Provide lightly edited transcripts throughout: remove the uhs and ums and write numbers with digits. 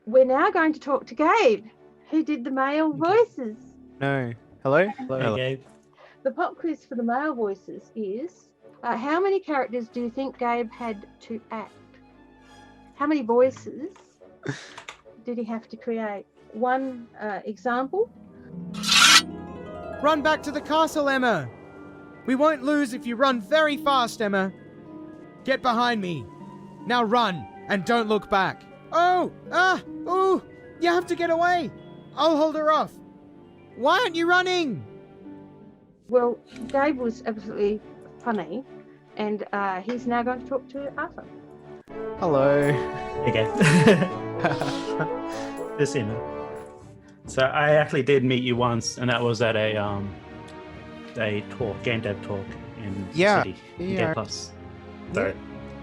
we're now going to talk to Gabe, who did the male voices. No. Hello? Hey, Gabe. The pop quiz for the male voices is, how many characters do you think Gabe had to act? How many voices did he have to create? One example. Run back to the castle, Emma! We won't lose if you run very fast, Emma. Get behind me. Now run, and don't look back. Oh! Ooh! You have to get away! I'll hold her off. Why aren't you running? Well, Gabe was absolutely funny, and he's now going to talk to Arthur. Hello. Hey, Gabe. This Emma. So I actually did meet you once, and that was at a talk, game dev talk in the city, Game Plus. So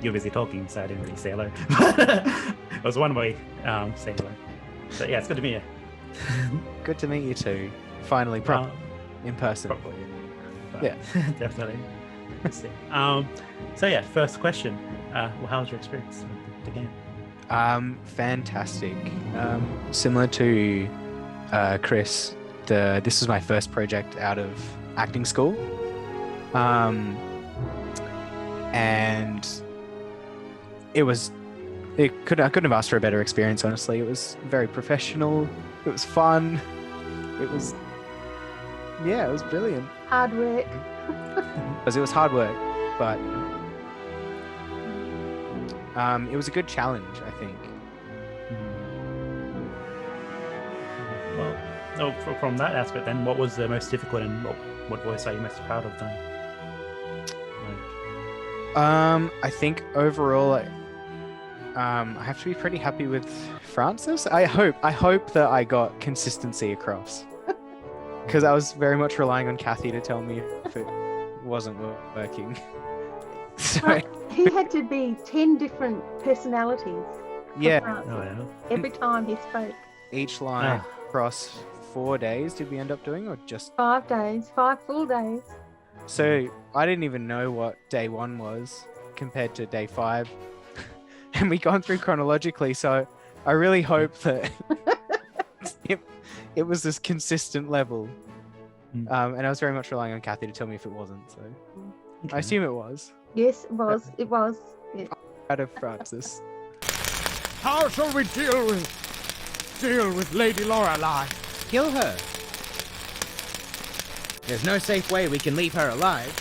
you're busy talking, so I didn't really say hello. It was one way saying hello. So yeah, it's good to meet you. Good to meet you too. Finally, in person. Properly. Yeah, definitely. So yeah, first question. Well, how was your experience with the game? Fantastic. Similar to Chris, this was my first project out of acting school, and I couldn't have asked for a better experience. Honestly, it was very professional. It was fun. It was brilliant. Hard work. Because it was hard work, but it was a good challenge, I think. Well, from that aspect, then, what was the most difficult, and what voice are you most proud of then? I think overall, I have to be pretty happy with Francis. I hope that I got consistency across, because I was very much relying on Kathy to tell me if it wasn't working. So he had to be 10 different personalities. Yeah. Every time he spoke. Each line across 4 days. Did we end up doing, or just 5 days? 5 full days. So I didn't even know what day 1 was compared to day 5, and we gone through chronologically. So I really hope that it was this consistent level. And I was very much relying on Kathy to tell me if it wasn't. So I assume it was. Yes, it was. It was. Yeah. Out of Francis. How shall we deal with Lady Lorelei? Kill her. There's no safe way we can leave her alive.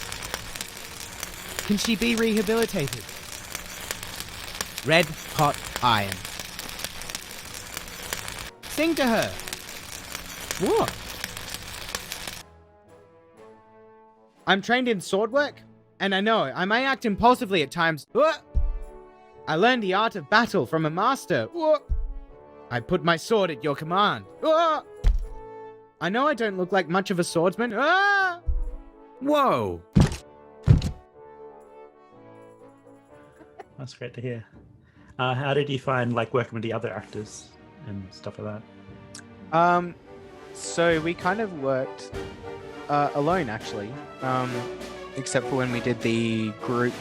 Can she be rehabilitated? Red hot iron. Sing to her. What? I'm trained in sword work, and I know I may act impulsively at times. I learned the art of battle from a master. I put my sword at your command. I know I don't look like much of a swordsman. Whoa! That's great to hear. How did you find working with the other actors and stuff like that? So we kind of worked alone, actually, except for when we did the group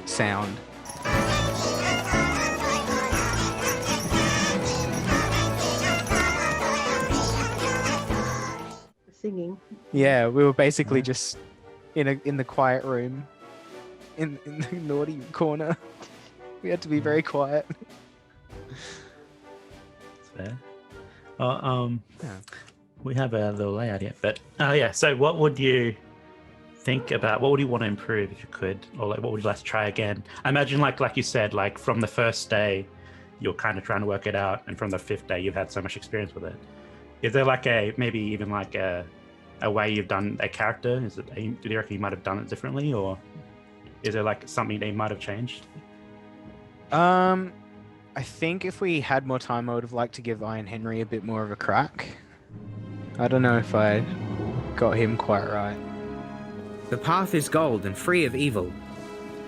sound. Singing. Yeah, we were basically just in the quiet room, in the naughty corner. We had to be very quiet. That's fair. We have a little layout here, but yeah. So, what would you think about? What would you want to improve if you could, or what would you like to try again? I imagine, like you said, from the first day, you're kind of trying to work it out, and from the 5th day, you've had so much experience with it. Is there maybe even a way you've done a character? Do you reckon you might have done it differently, or is there something they might have changed? I think if we had more time, I would have liked to give Iron Henry a bit more of a crack. I don't know if I got him quite right. The path is gold and free of evil.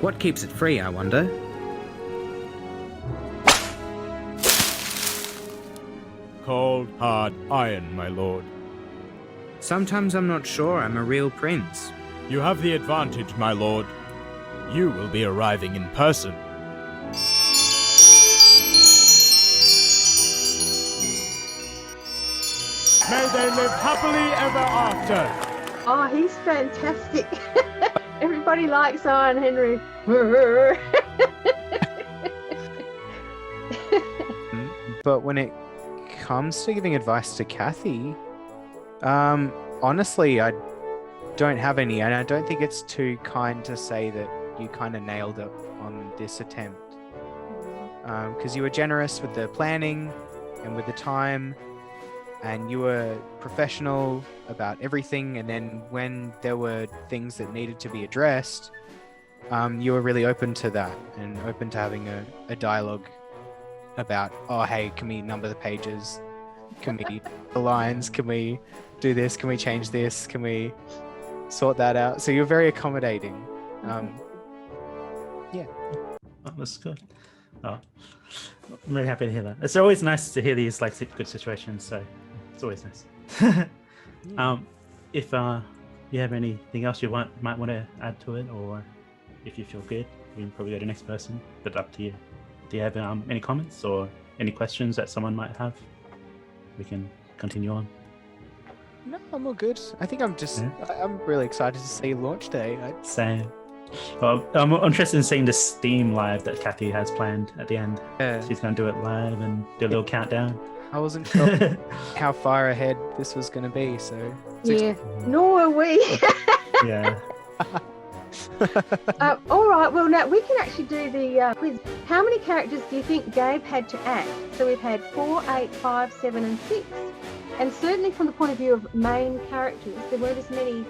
What keeps it free, I wonder? Cold, hard iron, my lord. Sometimes I'm not sure I'm a real prince. You have the advantage, my lord. You will be arriving in person. May they live happily ever after. Oh, he's fantastic. Everybody likes Iron Henry. But when it comes to giving advice to Kathy, honestly, I don't have any, and I don't think it's too kind to say that you kind of nailed it on this attempt. Because you were generous with the planning and with the time, and you were professional about everything, and then when there were things that needed to be addressed, you were really open to that and open to having a dialogue about, oh, hey, can we number the pages? Can we the lines? Can we do this? Can we change this? Can we sort that out? So you're very accommodating. Yeah. Oh, that's good. Oh, I'm really happy to hear that. It's always nice to hear these like good situations, so it's always nice. If you have anything else you might want to add to it, or if you feel good, we can probably go to the next person, but up to you. Do you have any comments or any questions that someone might have? We can continue on. No, I'm all good. I think I'm just, I'm really excited to see launch day. Same. Well, I'm interested in seeing this theme live that Kathy has planned at the end. Yeah. She's going to do it live and do a little countdown. I wasn't sure how far ahead this was going to be, so... Yeah, nor are we. Yeah. All right, well, now we can actually do the quiz. How many characters do you think Gabe had to act? So we've had 4, 8, 5, 7 and 6. And certainly from the point of view of main characters, there weren't as many,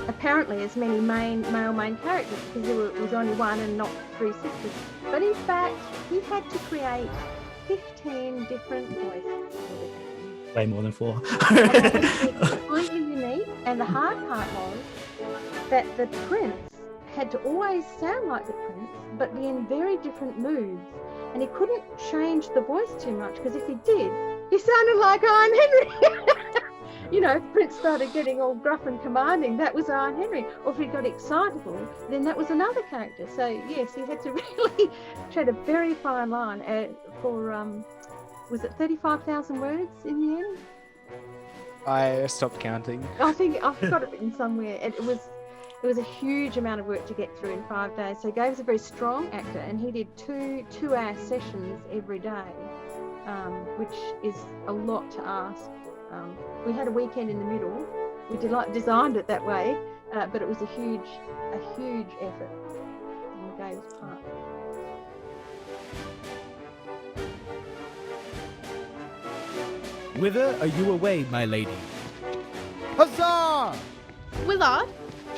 apparently as many male main characters, because there was only one and not 3 sisters. But in fact, he had to create 15 different voices. Way more than 4. Completely unique. And the hard part was that the prince had to always sound like the prince, but be in very different moods. And he couldn't change the voice too much, because if he did, he sounded like Iron Henry. You know, if Prince started getting all gruff and commanding, that was Iron Henry. Or if he got excitable, then that was another character. So yes, he had to really tread a very fine line for, was it 35,000 words in the end? I stopped counting. I think I've got it written somewhere. And it was a huge amount of work to get through in 5 days. So Gabe's a very strong actor, and he did 2-hour sessions every day, which is a lot to ask. We had a weekend in the middle. We designed it that way, but it was a huge effort on Gabe's part. Whither are you away, my lady? Huzzah! Willard,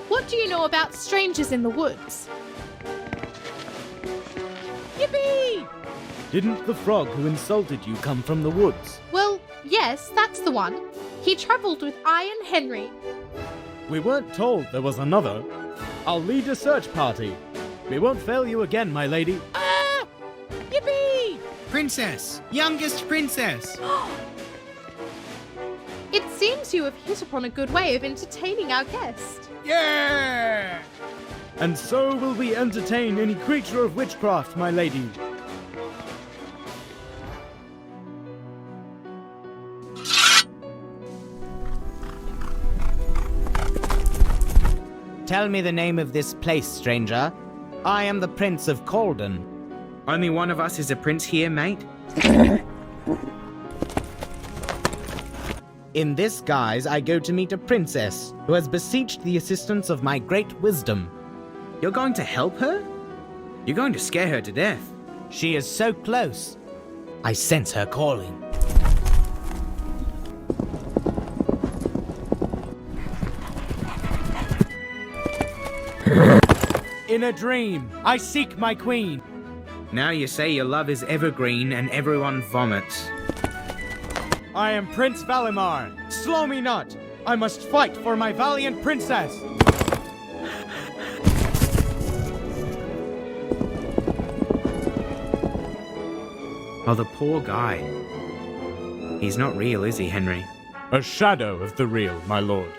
what do you know about strangers in the woods? Yippee! Didn't the frog who insulted you come from the woods? Well, yes, that's the one. He travelled with Iron Henry. We weren't told there was another. I'll lead a search party. We won't fail you again, my lady. Ah! Yippee! Princess! Youngest princess! It seems you have hit upon a good way of entertaining our guest. Yeah! And so will we entertain any creature of witchcraft, my lady. Tell me the name of this place, stranger. I am the Prince of Calden. Only one of us is a prince here, mate. In this guise, I go to meet a princess who has beseeched the assistance of my great wisdom. You're going to help her? You're going to scare her to death. She is so close. I sense her calling. In a dream, I seek my queen. Now you say your love is evergreen and everyone vomits. I am Prince Valimar. Slow me not. I must fight for my valiant princess. Oh, the poor guy. He's not real, is he, Henry? A shadow of the real, my lord.